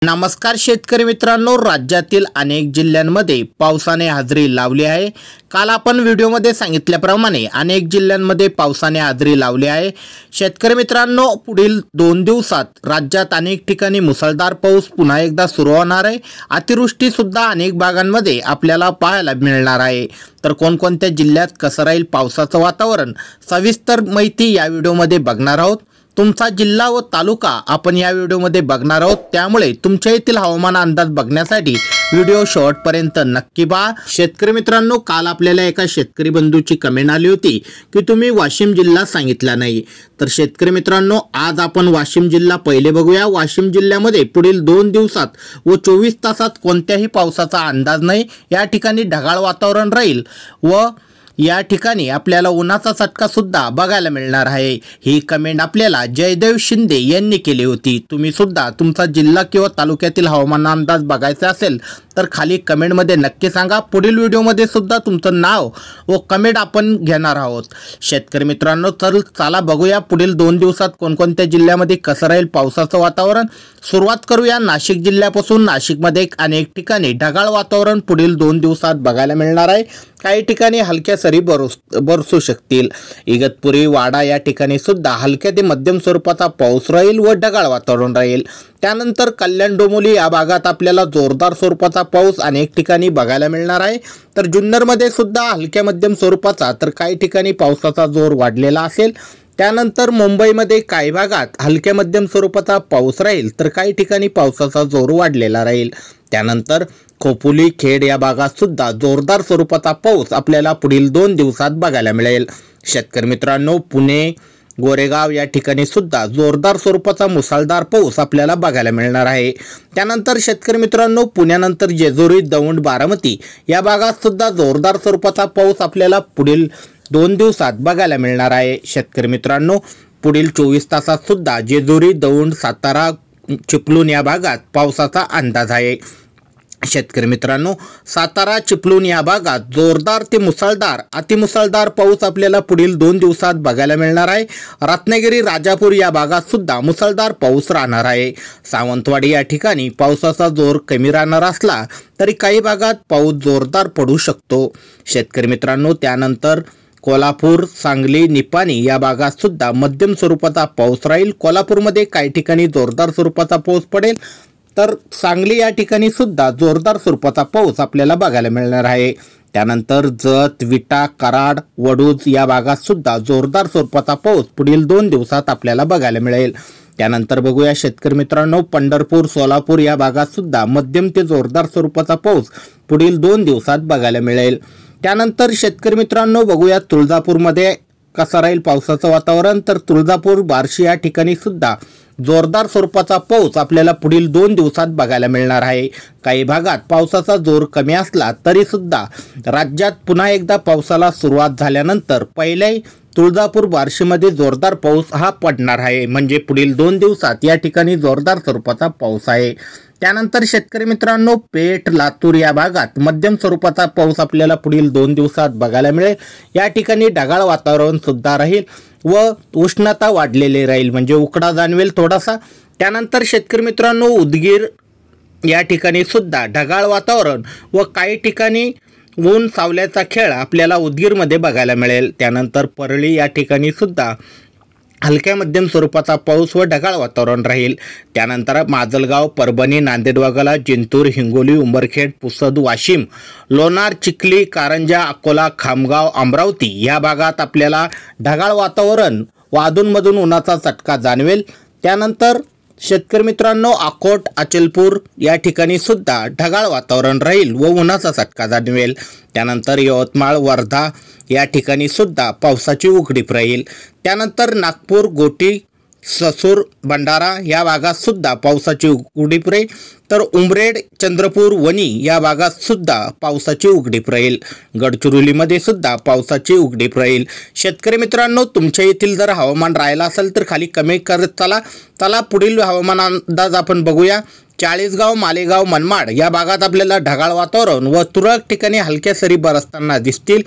नमस्कार शेतकरी मित्रांनो, राज्यातील अनेक जिल्ह्यांमध्ये पावसाने हजेरी लावली आहे। काल आपण व्हिडिओमध्ये सांगितल्याप्रमाणे अनेक जिल्ह्यांमध्ये पावसाने हजेरी लावली आहे। शेतकरी मित्रांनो, पुढील 2 दिवसात राज्यात अनेक ठिकाणी मुसळधार पाऊस पुन्हा एकदा सुरू होणार आहे। अतिवृष्टी सुद्धा अनेक भागांमध्ये आपल्याला पाहायला मिळणार आहे। तर कोणकोणत्या जिल्ह्यात कसं राहील पावसाचं वातावरण सविस्तर माहिती या व्हिडिओमध्ये बघणार आहोत। तुमचा जिल्हा व तालुका आपण या व्हिडिओमध्ये बघणार आहोत, त्यामुळे तुमच्या येथील हवामान अंदाज बघण्यासाठी व्हिडिओ शेवटपर्यंत नक्की पहा। शेतकरी मित्रांनो, काल आपल्याला एका शेतकरी बंधूची कमेंट आली होती की तुम्ही वाशिम जिल्हा सांगितला नाही। तर शेतकरी मित्रांनो, आज आपण वाशिम जिल्हा पहिले बघूया। वाशिम जिल्ह्यामध्ये पुढील 2 दिवसात व 24 तासात कोणत्याही पावसाचा अंदाज नाही। या ठिकाणी ढगाळ वातावरण राहील व या ठिकाणी आपल्याला उन्हाचा चटका सुद्धा बघायला मिळणार आहे। ही कमेंट आपल्याला जयदेव शिंदे यांनी केली होती। तुम्ही सुद्धा तुमचा जिल्हा किंवा तालुक्यातील हवामान अंदाज बघायचा असेल तर खाली कमेंटमध्ये नक्की सांगा। पुढील व्हिडिओमध्ये सुद्धा तुमचं नाव व कमेंट आपण घेणार आहोत। शेतकरी मित्रांनो, तर चला बघूया पुढील 2 दिवसात कोणकोणत्या जिल्ह्यामध्ये कसं राहील पावसाचं वातावरण। सुरुवात करूया नाशिक जिल्ह्यापासून। नाशिकमध्ये अनेक ठिकाणी ढगाळ वातावरण पुढील 2 दिवसात बघायला मिळणार आहे। काही ठिकाणी हलक्या सरी बरसू शकतील। इगतपुरी वाडा या ठिकाणी सुद्धा हलक्या ते मध्यम स्वरूपाचा पाऊस राहील व ढगाळ वातावरण राहील। त्यानंतर कल्याण डोंबिवली या भागात आपल्याला जोरदार स्वरूपाचा पाऊस अनेक ठिकाणी बघायला मिळणार आहे। तर जुन्नरमध्ये सुद्धा हलक्या मध्यम स्वरूपाचा तर काही ठिकाणी पावसाचा जोर वाढलेला असेल। त्यानंतर मुंबईमध्ये काही भागात हलक्या मध्यम स्वरूपाचा पाऊस राहील तर काही ठिकाणी पावसाचा जोर वाढलेला राहील। त्यानंतर खोपोली खेड या भागात सुद्धा जोरदार स्वरूपाचा पाऊस आपल्याला पुढील 2 दिवसात बघायला मिळेल। शेतकरी मित्रांनो, पुणे गोरेगाव या ठिकाणी सुद्धा जोरदार स्वरूपाचा मुसळधार पाऊस आपल्याला बघायला मिळणार आहे। त्यानंतर शेतकरी मित्रांनो, पुण्यानंतर जेजुरी दौंड बारामती या भागात सुद्धा जोरदार स्वरूपाचा पाऊस आपल्याला पुढील 2 दिवसात बघायला मिळणार आहे। शेतकरी मित्रांनो, पुढील 24 तासात सुद्धा जेजुरी दौंड सातारा चिपळूण या भागात पावसाचा अंदाज आहे। शेतकरी मित्रांनो, सातारा चिपळूण या भागात जोरदार ते मुसळधार अतिमुसळधार पाऊस आपल्याला पुढील 2 दिवसात बघायला मिळणार आहे। रत्नागिरी राजापूर या भागात सुद्धा मुसळधार पाऊस राहणार आहे। सावंतवाडी या ठिकाणी पावसाचा जोर कमी राहणार असला तरी काही भागात पाऊस जोरदार पडू शकतो। शेतकरी मित्रांनो, त्यानंतर कोल्हापूर सांगली निपाणी या भागात सुद्धा मध्यम स्वरूपाचा पाऊस राहील। कोल्हापूरमध्ये काही ठिकाणी जोरदार स्वरूपाचा पाऊस पडेल तर सांगली या ठिकाणी सुद्धा जोरदार स्वरूपाचा पाऊस आपल्याला बघायला मिळणार आहे। त्यानंतर जत विटा कराड वडूज या भागात सुद्धा जोरदार स्वरूपाचा पाऊस पुढील 2 दिवसात आपल्याला बघायला मिळेल। त्यानंतर बघूया शेतकरी मित्रांनो, पंढरपूर सोलापूर या भागात सुद्धा मध्यम ते जोरदार स्वरूपाचा पाऊस पुढील 2 दिवसात बघायला मिळेल। त्यानंतर शेतकरी मित्रांनो, बघूया तुळजापूरमध्ये कसं राहील पावसाचं वातावरण। तर तुळजापूर बार्शी या ठिकाणी सुद्धा जोरदार स्वरूपाचा पाऊस आपल्याला पुढील 2 दिवसात बघायला मिळणार आहे। काही भागात पावसाचा जोर कमी असला तरी सुद्धा राज्यात पुन्हा एकदा पावसाला सुरुवात झाल्यानंतर पहिले तुळजापूर बार्शीमध्ये जोरदार पाऊस हा पडणार आहे। म्हणजे पुढील 2 दिवसात या ठिकाणी जोरदार स्वरूपाचा पाऊस आहे। त्यानंतर शेतकरी मित्रांनो, पेठ लातूर या भागात मध्यम स्वरूपाचा पाऊस आपल्याला पुढील 2 दिवसात बघायला मिळेल। या ठिकाणी ढगाळ वातावरण सुद्धा राहील व उष्णता वाढलेली राहील, म्हणजे उकडा जाणवेल थोडासा। त्यानंतर शेतकरी मित्रांनो, उदगीर या ठिकाणी सुद्धा ढगाळ वातावरण व काही ठिकाणी ऊन सावल्याचा खेळ आपल्याला उदगीरमध्ये बघायला मिळेल। त्यानंतर परळी या ठिकाणी सुद्धा हलक्या मध्यम स्वरूपाचा पाऊस व ढगाळ वातावरण राहील। त्यानंतर माजलगाव परभणी नांदेड वगळा जिंतूर हिंगोली उंबरखेड पुसद वाशिम लोणार चिखली कारंजा अकोला खामगाव अमरावती या भागात आपल्याला ढगाळ वातावरण व अधूनमधून उन्हाचा चटका जाणवेल। त्यानंतर शेतकरी मित्रांनो, अकोट अचलपूर या ठिकाणी सुद्धा ढगाळ वातावरण राहील व उन्हाचा चटका जाणवेल। त्यानंतर यवतमाळ वर्धा या ठिकाणी सुद्धा पावसाची उघडीप राहील। त्यानंतर नागपूर गोटी ससूर भंडारा या भागात सुद्धा पावसाची उघडीप राहील। तर उमरेड चंद्रपूर वणी या भागात सुद्धा पावसाची उघडीप राहील। गडचिरोलीमध्ये सुद्धा पावसाची उघडीप राहील। शेतकरी मित्रांनो, तुमच्या येथील जर हवामान राहिलं असेल तर खाली कमेंट करत चला पुढील हवामान अंदाज आपण बघूया। चाळीसगाव मालेगाव मनमाड या भागात आपल्याला ढगाळ वातावरण व तुरळक ठिकाणी हलक्या सरी बरसताना दिसतील।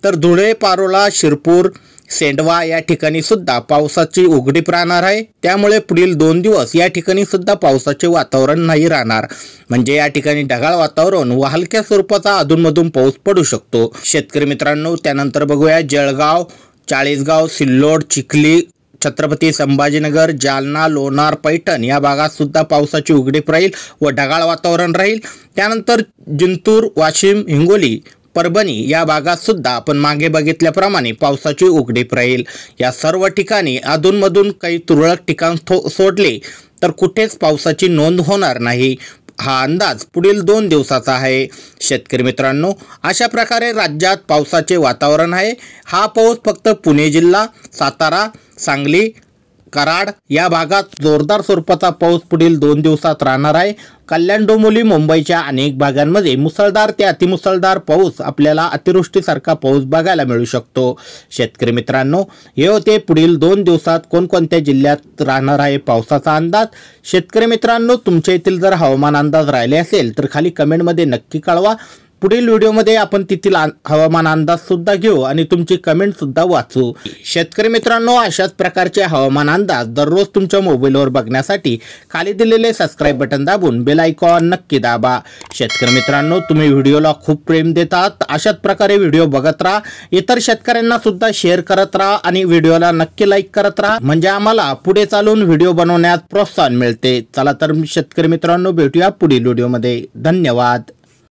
तर धुळे पारोळा शिरपूर सेंडवा या ठिकाणी सुद्धा पावसाची उघडीप राहणार आहे। त्यामुळे पुढील 2 दिवस या ठिकाणी सुद्धा पावसाचे वातावरण नाही राहणार। म्हणजे या ठिकाणी ढगाळ वातावरण व हलक्या स्वरूपाचा अधूनमधून पाऊस पडू शकतो शेतकरी मित्रांनो। त्यानंतर बघूया जळगाव, चाळीसगाव, सिल्लोड, चिखली, छत्रपती संभाजीनगर, जालना, लोणार, पैठण या भागात सुद्धा पावसाची उघडीप राहील व ढगाळ वातावरण राहील। त्यानंतर जिंतूर, वाशिम, हिंगोली, परभणी या भागात सुद्धा आपण मागे बघितल्याप्रमाणे पावसाची उघडीप राहील। या सर्व ठिकाणी अधूनमधून काही तुरळक ठिकाण सोडले तर कुठेच पावसाची नोंद होणार नाही। हा अंदाज पुढील 2 दिवसाचा आहे शेतकरी मित्रांनो। अशा प्रकारे राज्यात पावसाचे वातावरण आहे। हा पाऊस फक्त पुणे जिल्हा, सातारा, सांगली, कराड या भागात जोरदार स्वरूपाचा पाऊस पुढील 2 दिवसात राहणार आहे। कल्याण, डोंबिवली, मुंबईच्या अनेक भागांमध्ये मुसळधार ते अतिमुसळधार पाऊस आपल्याला अतिवृष्टीसारखा पाऊस बघायला मिळू शकतो शेतकरी मित्रांनो। हे होते पुढील 2 दिवसात कोणकोणत्या जिल्ह्यात राहणार आहे पावसाचा अंदाज। शेतकरी मित्रांनो, तुमच्या येथील जर हवामान अंदाज राहिले असेल तर खाली कमेंटमध्ये नक्की कळवा। पुढील व्हिडिओमध्ये आपण तेथील हवामान अंदाज सुद्धा घेऊ आणि तुमची कमेंट सुद्धा वाचू शेतकरी मित्रांनो। अशाच प्रकारचे हवामान अंदाज दररोज तुमच्या मोबाईलवर बघण्यासाठी खाली दिलेले सबस्क्राइब बटन दाबून बेल आयकॉन नक्की दाबा शेतकरी मित्रांनो। तुम्ही व्हिडिओला खूप प्रेम देतात, अशाच प्रकारे व्हिडिओ बघत राहा, इतर शेतकऱ्यांना सुद्धा शेअर करत राहा आणि व्हिडिओला नक्की लाईक करत राहा, म्हणजे आम्हाला पुढे चालून व्हिडिओ बनवण्यात प्रोत्साहन मिळते। चला तर शेतकरी मित्रांनो, भेटूया पुढील व्हिडिओमध्ये। धन्यवाद।